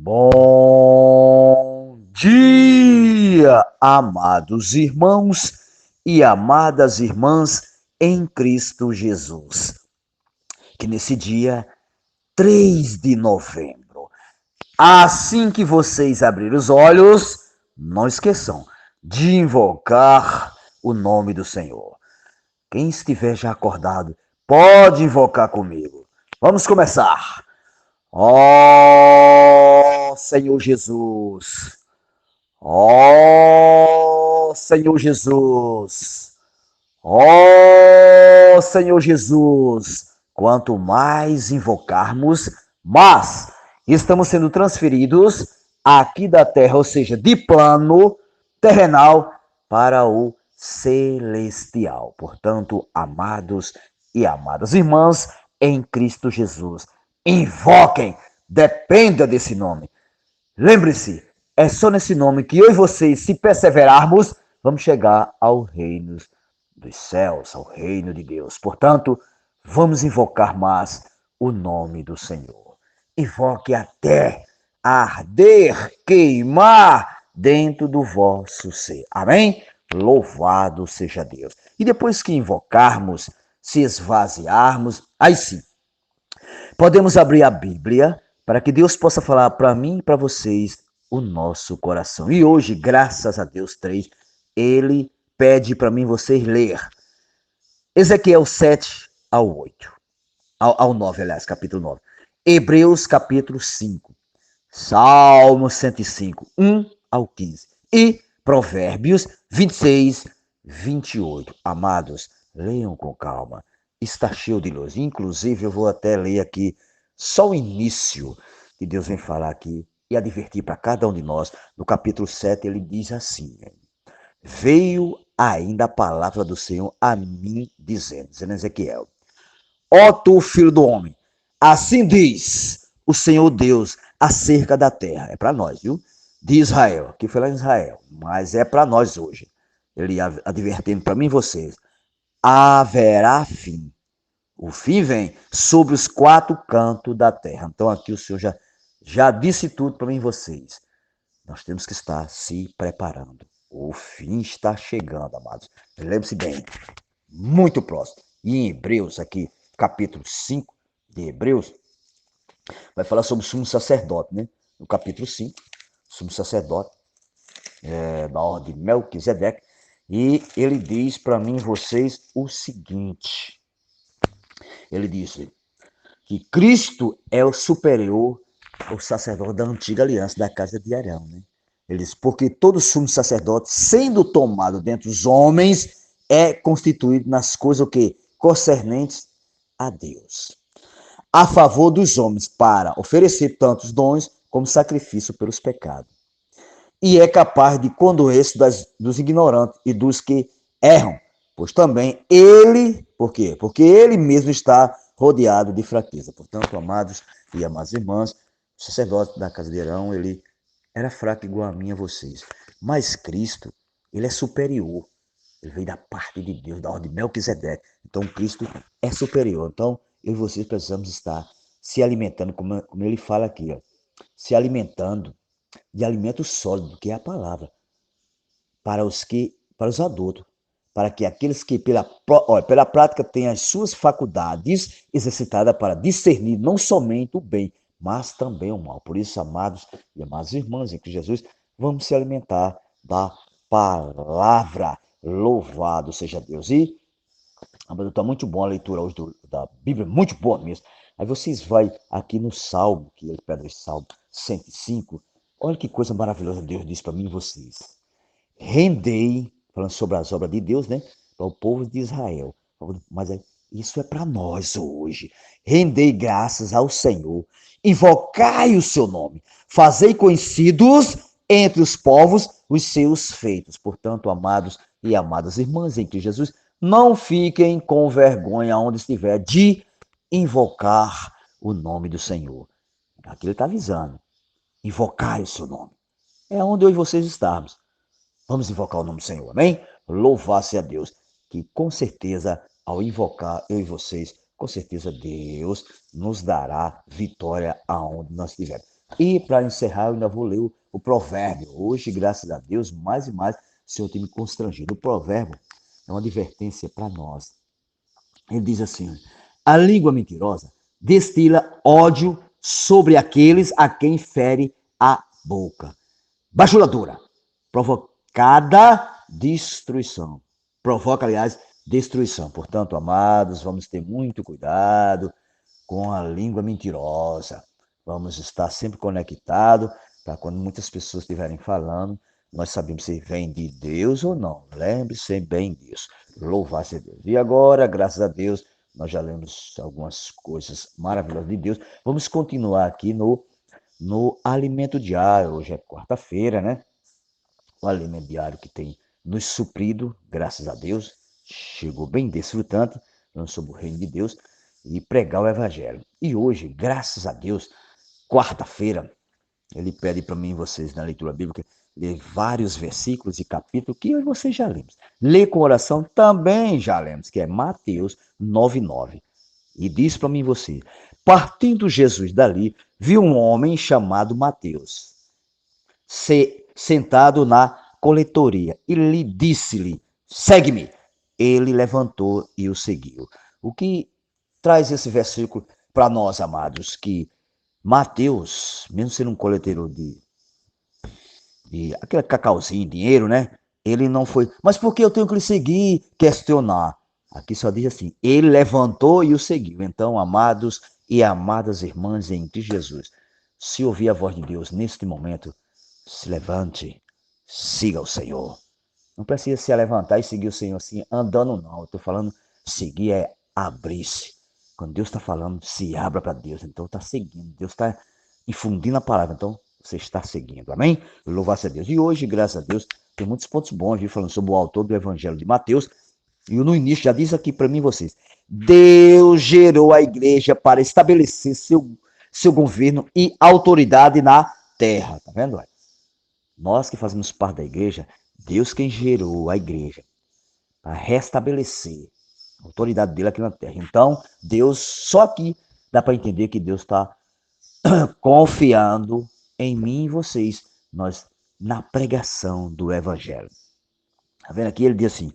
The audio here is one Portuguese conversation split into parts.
Bom dia, amados irmãos e amadas irmãs em Cristo Jesus. Que nesse dia 3 de novembro, assim que vocês abrirem os olhos, não esqueçam de invocar o nome do Senhor. Quem estiver já acordado, pode invocar comigo. Vamos começar. Ó Senhor Jesus, ó Senhor Jesus, ó Senhor Jesus, quanto mais invocarmos, mais estamos sendo transferidos aqui da terra, ou seja, de plano terrenal para o celestial. Portanto, amados e amadas irmãs em Cristo Jesus, invoquem, dependa desse nome. Lembre-se, é só nesse nome que eu e vocês, se perseverarmos, vamos chegar ao reino dos céus, ao reino de Deus. Portanto, vamos invocar mais o nome do Senhor. Invoque até arder, queimar dentro do vosso ser. Amém? Louvado seja Deus. E depois que invocarmos, se esvaziarmos, aí sim, podemos abrir a Bíblia para que Deus possa falar para mim e para vocês o nosso coração. E hoje, graças a Deus 3, ele pede para mim vocês ler Ezequiel 7 ao 8, ao 9, aliás, capítulo 9. Hebreus capítulo 5, Salmo 105, 1 ao 15 e Provérbios 26, 28. Amados, leiam com calma. Está cheio de luz. Inclusive, eu vou até ler aqui só o início que Deus vem falar aqui e advertir para cada um de nós. No capítulo 7, ele diz assim: veio ainda a palavra do Senhor a mim, dizendo Ezequiel: ó tu, filho do homem, assim diz o Senhor Deus acerca da terra. É para nós, viu? De Israel, que foi lá em Israel, mas é para nós hoje. Ele advertendo para mim e vocês: haverá fim. O fim vem sobre os quatro cantos da terra. Então aqui o Senhor já disse tudo para mim e vocês. Nós temos que estar se preparando. O fim está chegando, amados. Lembre-se bem, muito próximo. E em Hebreus, aqui, capítulo 5 de Hebreus, vai falar sobre o sumo sacerdote, né? No capítulo 5, sumo sacerdote, da ordem de Melquisedeque, e ele diz para mim e vocês o seguinte: ele disse que Cristo é o superior, o sacerdote da antiga aliança da casa de Arão, né? Ele diz, porque todo sumo sacerdote, sendo tomado dentre os homens, é constituído nas coisas o quê? Concernentes a Deus, a favor dos homens, para oferecer tantos dons como sacrifício pelos pecados. E é capaz de condoer-se dos ignorantes e dos que erram, pois também ele, por quê? Porque ele mesmo está rodeado de fraqueza. Portanto, amados e amadas irmãs, o sacerdote da casa de Arão, ele era fraco igual a mim e a vocês. Mas Cristo, ele é superior. Ele veio da parte de Deus, da ordem de Melquisedeque. Então, Cristo é superior. Então, eu e vocês precisamos estar se alimentando, como ele fala aqui, ó, se alimentando de alimento sólido, que é a palavra, para os adultos, para que aqueles que pela prática têm as suas faculdades exercitadas para discernir não somente o bem, mas também o mal. Por isso, amados e amadas irmãs em Cristo Jesus, vamos se alimentar da palavra. Louvado seja Deus. E está muito bom a leitura hoje da Bíblia, muito boa mesmo. Aí vocês vão aqui no Salmo, que ele pede esse Salmo 105. Olha que coisa maravilhosa Deus disse para mim e vocês. Rendei, falando sobre as obras de Deus, né? Para o povo de Israel. Mas isso é para nós hoje. Rendei graças ao Senhor. Invocai o seu nome. Fazei conhecidos entre os povos os seus feitos. Portanto, amados e amadas irmãs em Cristo Jesus, não fiquem com vergonha onde estiver de invocar o nome do Senhor. Aqui ele está avisando. Invocai o seu nome. É onde eu e vocês estamos. Vamos invocar o nome do Senhor, amém? Louvar-se a Deus, que com certeza, ao invocar eu e vocês, com certeza Deus nos dará vitória aonde nós estivermos. E para encerrar, eu ainda vou ler o provérbio. Hoje, graças a Deus, mais e mais, o Senhor tem me constrangido. O provérbio é uma advertência para nós. Ele diz assim: a língua mentirosa destila ódio sobre aqueles a quem fere a boca. Bajuladora, provocada destruição. Provoca, aliás, destruição. Portanto, amados, vamos ter muito cuidado com a língua mentirosa. Vamos estar sempre conectados para quando muitas pessoas estiverem falando, nós sabemos se vem de Deus ou não. Lembre-se bem disso. Louvar-se a Deus. E agora, graças a Deus, nós já lemos algumas coisas maravilhosas de Deus. Vamos continuar aqui no alimento diário. Hoje é quarta-feira, né? O alimento diário que tem nos suprido, graças a Deus, chegou bem desfrutante, falando sobre o reino de Deus e pregar o evangelho. E hoje, graças a Deus, quarta-feira, ele pede para mim e vocês na leitura bíblica ler vários versículos e capítulos que eu e vocês já lemos. Ler com oração também já lemos, que é Mateus 9:9. E diz para mim e você: partindo Jesus dali, viu um homem chamado Mateus, sentado na coletoria, e lhe disse-lhe: segue-me. Ele levantou e o seguiu. O que traz esse versículo para nós, amados? Que Mateus, mesmo sendo um coleteiro de aquele cacauzinho, dinheiro, né? Ele não foi, mas por que eu tenho que lhe seguir? Questionar. Aqui só diz assim: ele levantou e o seguiu. Então, amados e amadas irmãs em Cristo Jesus, se ouvir a voz de Deus neste momento, se levante, siga o Senhor. Não precisa se levantar e seguir o Senhor assim, andando, não. Eu estou falando, seguir é abrir-se. Quando Deus está falando, se abra para Deus. Então está seguindo. Deus está infundindo a palavra. Então você está seguindo. Amém? Louvado seja Deus. E hoje, graças a Deus, tem muitos pontos bons, viu? Falando sobre o autor do Evangelho de Mateus. E no início já diz aqui para mim vocês: Deus gerou a igreja para estabelecer seu governo e autoridade na terra. Tá vendo? Nós que fazemos parte da igreja, Deus quem gerou a igreja para restabelecer a autoridade dele aqui na terra. Então, Deus, só aqui dá para entender que Deus está confiando em mim e vocês, nós, na pregação do evangelho. Tá vendo aqui? Ele diz assim: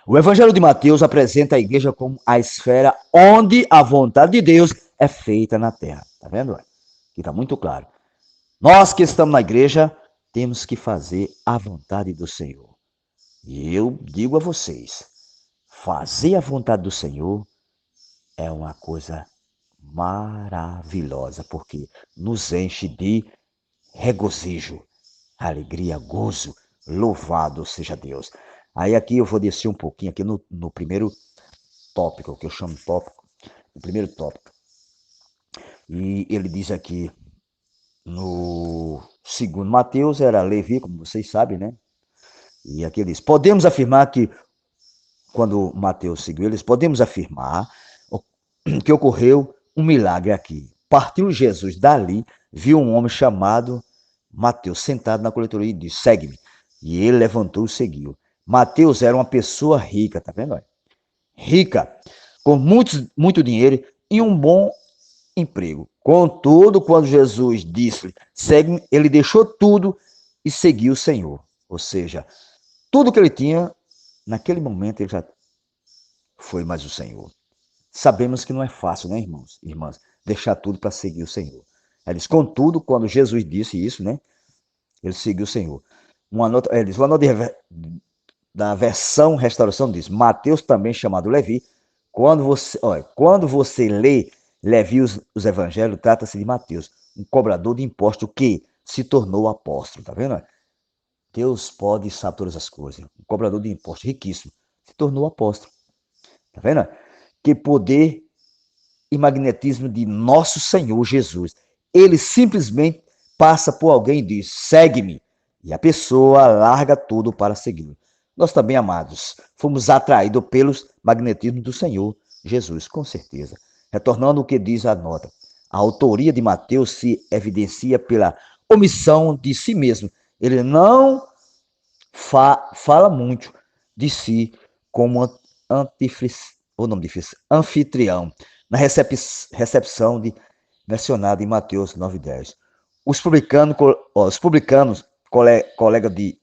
o evangelho de Mateus apresenta a igreja como a esfera onde a vontade de Deus é feita na terra. Tá vendo? Aqui está muito claro. Nós que estamos na igreja, temos que fazer a vontade do Senhor. E eu digo a vocês, fazer a vontade do Senhor é uma coisa maravilhosa, porque nos enche de regozijo, alegria, gozo. Louvado seja Deus. Aí aqui eu vou descer um pouquinho aqui no primeiro tópico, que eu chamo de tópico, o primeiro tópico. E ele diz aqui, no segundo Mateus, era Levi, como vocês sabem, né? E aqui ele diz: podemos afirmar que, quando Mateus seguiu eles, podemos afirmar que ocorreu um milagre aqui. Partiu Jesus dali, viu um homem chamado Mateus sentado na coletoria e disse: segue-me. E ele levantou e seguiu. Mateus era uma pessoa rica, tá vendo? Rica, com muito dinheiro e um bom emprego. Contudo, quando Jesus disse: segue-me, ele deixou tudo e seguiu o Senhor. Ou seja, tudo que ele tinha, naquele momento ele já foi mais o Senhor. Sabemos que não é fácil, né, irmãos e irmãs, deixar tudo para seguir o Senhor. Ele diz: contudo, quando Jesus disse isso, né, ele seguiu o Senhor. Ele diz, uma nota da versão restauração diz: Mateus, também chamado Levi. Quando você lê Levi os evangelhos, trata-se de Mateus, um cobrador de imposto que se tornou apóstolo. Tá vendo? Deus pode e sabe todas as coisas. Um cobrador de imposto riquíssimo se tornou apóstolo. Tá vendo? Que poder e magnetismo de nosso Senhor Jesus. Ele simplesmente passa por alguém e diz: segue-me. E a pessoa larga tudo para segui-lo. Nós também, amados, fomos atraídos pelos magnetismos do Senhor Jesus, com certeza. Retornando o que diz a nota: a autoria de Mateus se evidencia pela omissão de si mesmo. Ele não fala muito de si como anfitrião, na recepção mencionada em Mateus 9:10. os publicanos, colega de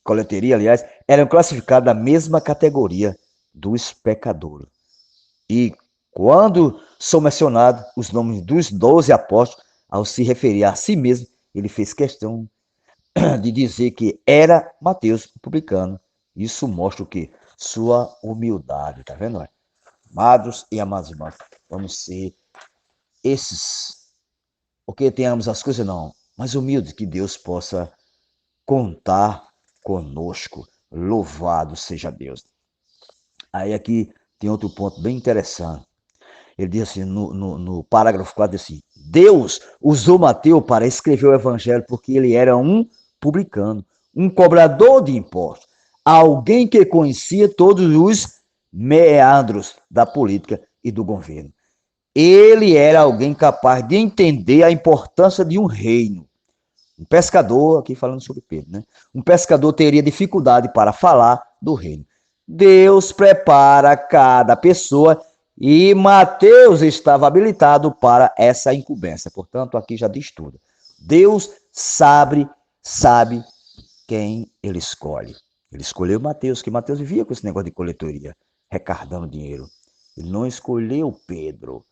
coleteria, aliás, eram classificados na mesma categoria dos pecadores. E quando são mencionados os nomes dos 12 apóstolos, ao se referir a si mesmo, ele fez questão de dizer que era Mateus, o publicano. Isso mostra o quê? Sua humildade, tá vendo? Amados e amados irmãos, vamos ser esses, porque tenhamos as coisas não, mas humildes, que Deus possa contar conosco. Louvado seja Deus. Aí aqui tem outro ponto bem interessante. Ele diz assim, no parágrafo 4, diz assim, Deus usou Mateus para escrever o evangelho porque ele era um publicano, um cobrador de impostos, alguém que conhecia todos os meandros da política e do governo. Ele era alguém capaz de entender a importância de um reino. Um pescador, aqui falando sobre Pedro, né? Um pescador teria dificuldade para falar do reino. Deus prepara cada pessoa e Mateus estava habilitado para essa incumbência. Portanto, aqui já diz tudo. Deus sabe quem ele escolhe. Ele escolheu Mateus, que Mateus vivia com esse negócio de coletoria, recardando dinheiro. Ele não escolheu Pedro.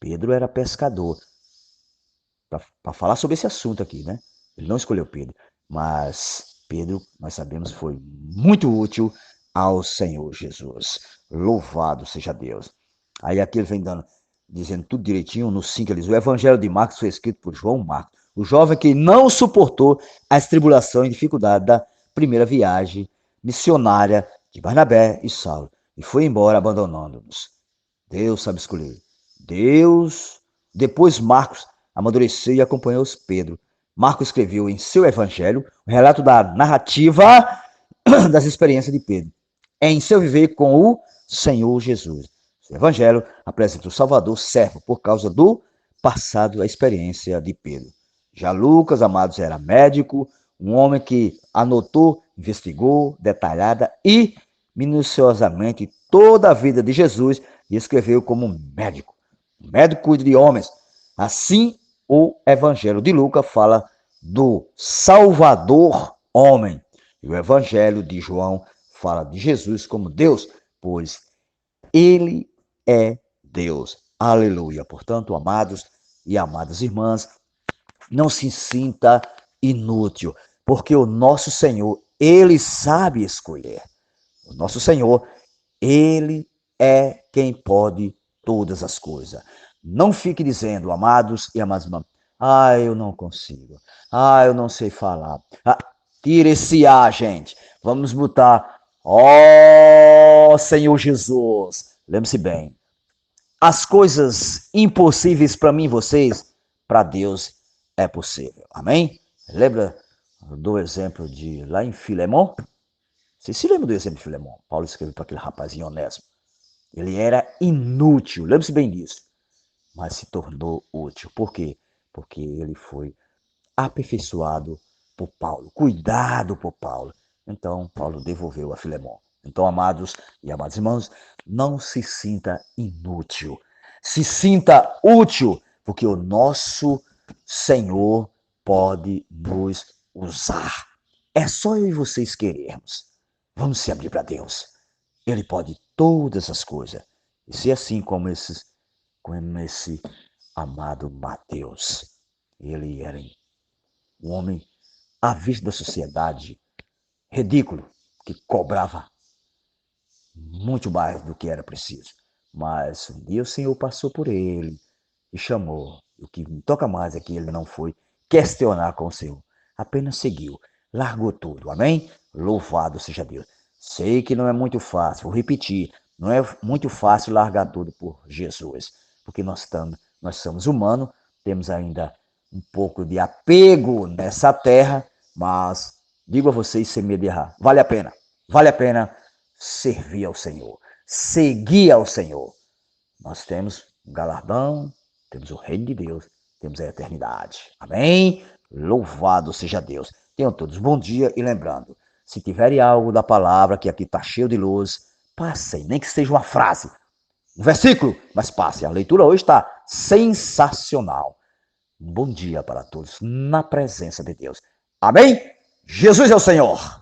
Pedro era pescador. Para falar sobre esse assunto aqui, né? Ele não escolheu Pedro, mas Pedro, nós sabemos, foi muito útil ao Senhor Jesus. Louvado seja Deus. Aí aqui ele vem dizendo tudo direitinho, no 5 ele diz, o Evangelho de Marcos foi escrito por João Marcos, o jovem que não suportou as tribulações e dificuldades da primeira viagem missionária de Barnabé e Saulo, e foi embora abandonando-nos. Deus sabe escolher. Depois Marcos amadureceu e acompanhou Pedro. Marcos escreveu em seu evangelho o relato da narrativa das experiências de Pedro em seu viver com o Senhor Jesus. O evangelho apresenta o Salvador servo por causa do passado da experiência de Pedro. Já Lucas, amados, era médico, um homem que anotou, investigou detalhada e minuciosamente toda a vida de Jesus e escreveu como um médico. Um médico cuida de homens. Assim, o Evangelho de Lucas fala do Salvador homem. E o Evangelho de João fala de Jesus como Deus, pois ele é Deus. Aleluia. Portanto, amados e amadas irmãs, não se sinta inútil, porque o nosso Senhor, ele sabe escolher. O nosso Senhor, ele é quem pode todas as coisas. Não fique dizendo, amados e amadas irmãs, eu não consigo. Eu não sei falar. Tira esse gente. Vamos botar, Senhor Jesus. Lembre-se bem, as coisas impossíveis para mim e vocês, para Deus é possível. Amém? Lembra do exemplo de lá em Filemão? Você se lembra do exemplo de Filemão? Paulo escreveu para aquele rapazinho honesto. Ele era inútil, lembre-se bem disso, mas se tornou útil. Por quê? Porque ele foi aperfeiçoado por Paulo, cuidado por Paulo. Então, Paulo devolveu a Filemão. Então, amados e amados irmãos, não se sinta inútil. Se sinta útil, porque o nosso Senhor pode nos usar. É só eu e vocês querermos. Vamos se abrir para Deus. Ele pode todas as coisas. E ser assim como esse amado Mateus. Ele era um homem à vista da sociedade, ridículo, que cobrava muito mais do que era preciso. Mas um dia o Senhor passou por ele e chamou. O que me toca mais é que ele não foi questionar com o Senhor, apenas seguiu, largou tudo. Amém? Louvado seja Deus. Sei que não é muito fácil, vou repetir, não é muito fácil largar tudo por Jesus, porque nós somos humanos, temos ainda um pouco de apego nessa terra, mas digo a vocês sem medo de errar, vale a pena servir ao Senhor, seguir ao Senhor. Nós temos um galardão, temos o reino de Deus, temos a eternidade. Amém? Louvado seja Deus. Tenham todos bom dia e lembrando, se tiverem algo da palavra, que aqui está cheio de luz, passem, nem que seja uma frase, um versículo, mas passe. A leitura hoje está sensacional. Um bom dia para todos, na presença de Deus. Amém? Jesus é o Senhor.